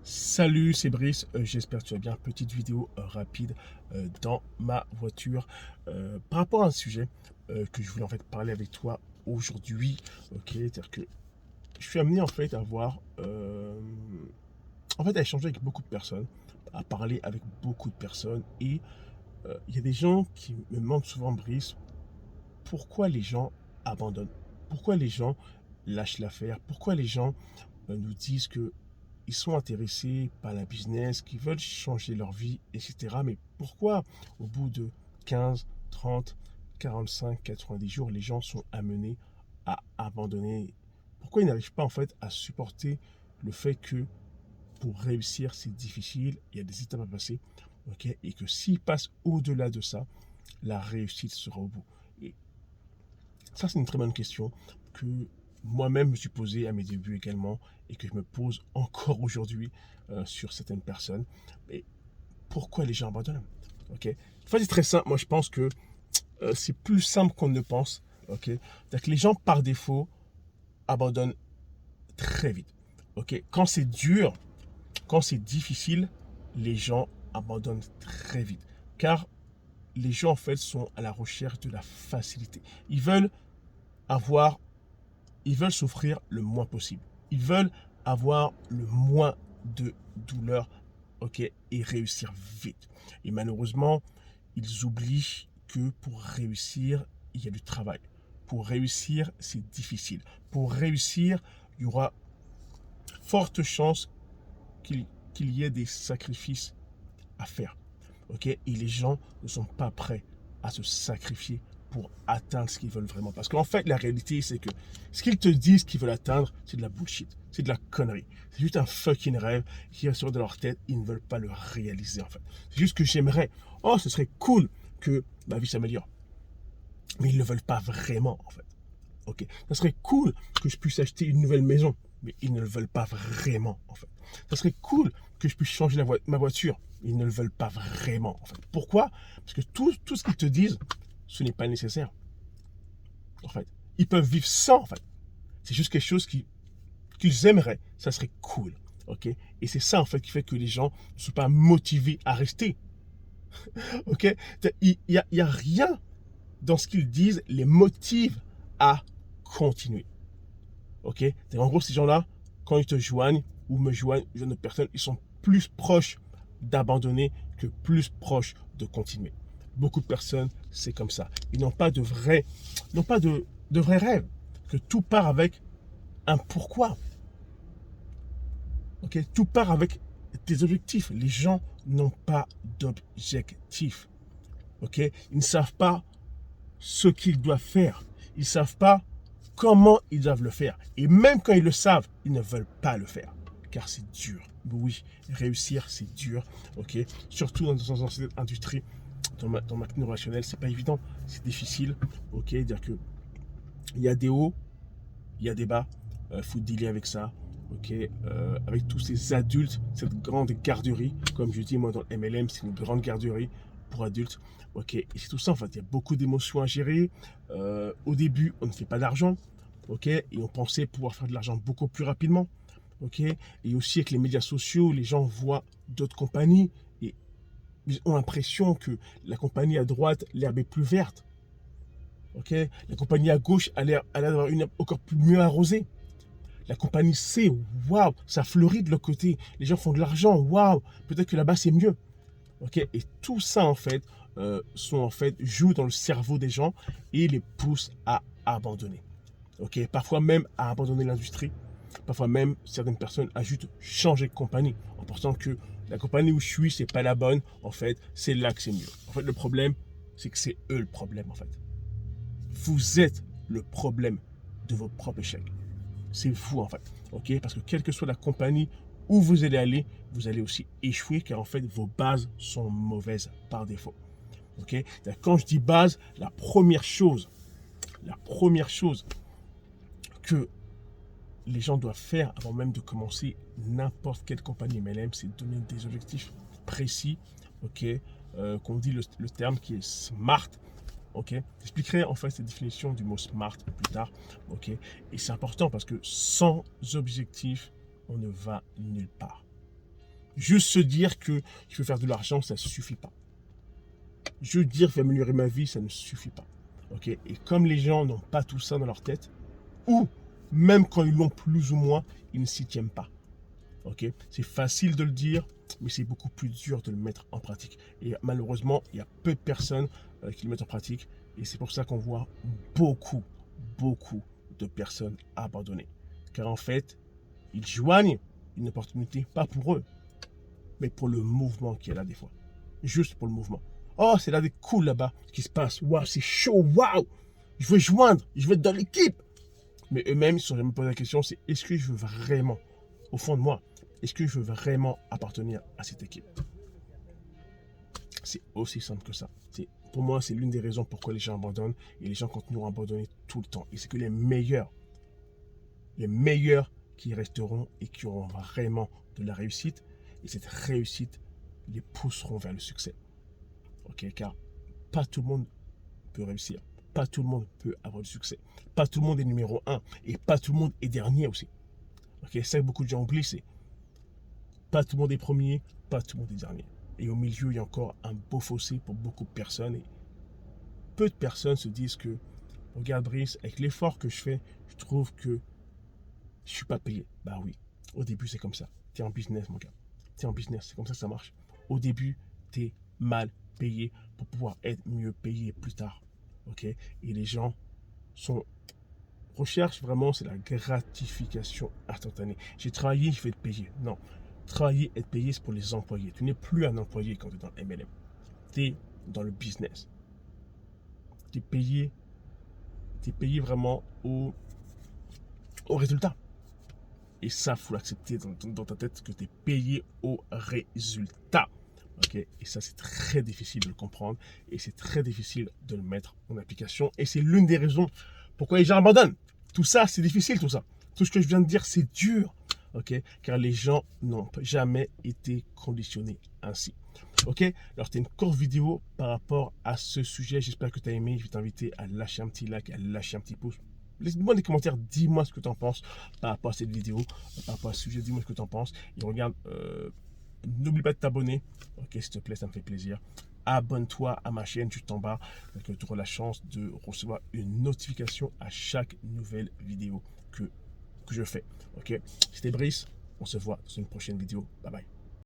Salut, c'est Brice, j'espère que tu vas bien. Petite vidéo rapide dans ma voiture par rapport à un sujet que je voulais en fait parler avec toi aujourd'hui. Ok, c'est-à-dire que je suis amené en fait à voir, à échanger avec beaucoup de personnes, à parler avec beaucoup de personnes et il y a des gens qui me demandent souvent, Brice, pourquoi les gens abandonnent, pourquoi les gens lâchent l'affaire, pourquoi les gens nous disent que ils sont intéressés par la business, qui veulent changer leur vie, etc. Mais pourquoi, au bout de 15, 30, 45, 90 jours, les gens sont amenés à abandonner? Pourquoi ils n'arrivent pas en fait à supporter le fait que pour réussir, c'est difficile, il y a des étapes à passer, ok, et que s'ils passent au-delà de ça, la réussite sera au bout. Et ça, c'est une très bonne question que moi-même me suis posé à mes débuts également et que je me pose encore aujourd'hui sur certaines personnes. Mais pourquoi les gens abandonnent? Ok. En fait, c'est très simple. Moi, je pense que c'est plus simple qu'on ne le pense. Ok. C'est-à-dire que les gens, par défaut, abandonnent très vite. Ok. Quand c'est dur, quand c'est difficile, les gens abandonnent très vite. Car les gens, en fait, sont à la recherche de la facilité. Ils veulent avoir ils veulent souffrir le moins possible. Ils veulent avoir le moins de douleur, ok, et réussir vite. Et malheureusement, ils oublient que pour réussir, il y a du travail. Pour réussir, c'est difficile. Pour réussir, il y aura forte chance qu'il y ait des sacrifices à faire. Ok. Et les gens ne sont pas prêts à se sacrifier pour atteindre ce qu'ils veulent vraiment. Parce qu'en fait, la réalité, c'est que ce qu'ils te disent qu'ils veulent atteindre, c'est de la bullshit. C'est de la connerie. C'est juste un fucking rêve qui reste dans leur tête. Ils ne veulent pas le réaliser, en fait. C'est juste que j'aimerais, oh, ce serait cool que ma vie s'améliore. Mais ils ne le veulent pas vraiment, en fait. Ok. Ça serait cool que je puisse acheter une nouvelle maison. Mais ils ne le veulent pas vraiment, en fait. Ça serait cool que je puisse changer ma voiture. Ils ne le veulent pas vraiment, en fait. Pourquoi? Parce que tout ce qu'ils te disent, ce n'est pas nécessaire, en fait. Ils peuvent vivre sans, en fait. C'est juste quelque chose qu'ils aimeraient. Ça serait cool, ok? Et c'est ça, en fait, qui fait que les gens ne sont pas motivés à rester, ok? Il y a rien dans ce qu'ils disent les motive à continuer. Ok. En gros, ces gens-là, quand ils te joignent ou me joignent, une autre personne, ils sont plus proches d'abandonner que plus proches de continuer. Beaucoup de personnes, c'est comme ça. Ils n'ont pas de vrais rêves. Que tout part avec un pourquoi. Ok. Tout part avec des objectifs. Les gens n'ont pas d'objectifs. Ok. Ils ne savent pas ce qu'ils doivent faire. Ils ne savent pas comment ils doivent le faire. Et même quand ils le savent, ils ne veulent pas le faire. Car c'est dur. Oui, réussir, c'est dur. Ok. Surtout dans cette industrie, dans ma relationnelle, c'est pas évident. C'est difficile. Ok. C'est-à-dire que il y a des hauts, il y a des bas. Faut dealer avec ça. Ok. Avec tous ces adultes, cette grande garderie. Comme je dis, moi, dans le MLM, c'est une grande garderie pour adultes. Ok. Et c'est tout ça, en fait. Il y a beaucoup d'émotions à gérer. Au début, on ne fait pas d'argent. Ok. Et on pensait pouvoir faire de l'argent beaucoup plus rapidement. Ok. Et aussi avec les médias sociaux, les gens voient d'autres compagnies et ils ont l'impression que la compagnie à droite, l'herbe est plus verte. Ok. La compagnie à gauche a l'air d'avoir une herbe encore plus mieux arrosée. La compagnie C, waouh, ça fleurit de l'autre côté. Les gens font de l'argent, waouh, peut-être que là-bas c'est mieux. Ok. Et tout ça en fait joue dans le cerveau des gens et les pousse à abandonner. Ok. Parfois même à abandonner l'industrie. Parfois même certaines personnes ajoutent changer de compagnie en pensant que la compagnie où je suis c'est pas la bonne. En fait, c'est là que c'est mieux. En fait, le problème, c'est que c'est eux le problème en fait. Vous êtes le problème de vos propres échecs. C'est vous en fait. Ok. Parce que quelle que soit la compagnie où vous allez aller, vous allez aussi échouer car en fait vos bases sont mauvaises par défaut. Ok. Quand je dis base, la première chose que les gens doivent faire avant même de commencer n'importe quelle compagnie MLM, c'est donner des objectifs précis, ok, qu'on dit le terme qui est SMART, ok. J'expliquerai en fait cette définition du mot SMART plus tard, ok. Et c'est important parce que sans objectif, on ne va nulle part. Juste se dire que je veux faire de l'argent, ça ne suffit pas. Juste dire je vais améliorer ma vie, ça ne suffit pas. Ok. Et comme les gens n'ont pas tout ça dans leur tête, ou même quand ils l'ont plus ou moins, ils ne s'y tiennent pas. Ok. C'est facile de le dire, mais c'est beaucoup plus dur de le mettre en pratique. Et malheureusement, il y a peu de personnes qui le mettent en pratique. Et c'est pour ça qu'on voit beaucoup, beaucoup de personnes abandonner. Car en fait, ils joignent une opportunité, pas pour eux, mais pour le mouvement qui est là des fois. Juste pour le mouvement. Oh, c'est là des cool là-bas qui se passe. Waouh, c'est chaud, waouh. Je veux joindre, je veux être dans l'équipe. Mais eux-mêmes, ils ne se sont jamais posé la question, c'est est-ce que je veux vraiment, au fond de moi, est-ce que je veux vraiment appartenir à cette équipe? C'est aussi simple que ça. Pour moi, c'est l'une des raisons pourquoi les gens abandonnent et les gens continueront à abandonner tout le temps. Et c'est que les meilleurs qui resteront et qui auront vraiment de la réussite, et cette réussite les pousseront vers le succès. Ok, car pas tout le monde peut réussir. Pas tout le monde peut avoir du succès. Pas tout le monde est numéro 1 et pas tout le monde est dernier aussi. Ok, ça que beaucoup de gens oublient, c'est pas tout le monde est premier, pas tout le monde est dernier. Et au milieu, il y a encore un beau fossé pour beaucoup de personnes. Et peu de personnes se disent que, regarde Brice, avec l'effort que je fais, je trouve que je suis pas payé. Bah oui, au début c'est comme ça. Tu es en business mon gars. Tu es en business, c'est comme ça que ça marche. Au début, tu es mal payé pour pouvoir être mieux payé plus tard. Ok. Et les gens recherchent vraiment, c'est la gratification instantanée. J'ai travaillé, je vais être payé. Non. Travailler, être payé, c'est pour les employés. Tu n'es plus un employé quand tu es dans MLM. Tu es dans le business. Tu es payé vraiment au résultat. Et ça, il faut l'accepter dans ta tête que tu es payé au résultat. Okay. Et ça, c'est très difficile de le comprendre. Et c'est très difficile de le mettre en application. Et c'est l'une des raisons pourquoi les gens abandonnent. Tout ça, c'est difficile, tout ça. Tout ce que je viens de dire, c'est dur. Okay. Car les gens n'ont jamais été conditionnés ainsi. Ok. Alors, c'était une courte vidéo par rapport à ce sujet. J'espère que tu as aimé. Je vais t'inviter à lâcher un petit like, à lâcher un petit pouce. Laisse-moi des commentaires, dis-moi ce que tu en penses par rapport à cette vidéo, par rapport à ce sujet, dis-moi ce que tu en penses. Et regarde, n'oublie pas de t'abonner, ok, s'il te plaît, ça me fait plaisir. Abonne-toi à ma chaîne juste en bas, que tu auras la chance de recevoir une notification à chaque nouvelle vidéo que je fais. Ok, c'était Brice, on se voit dans une prochaine vidéo. Bye bye.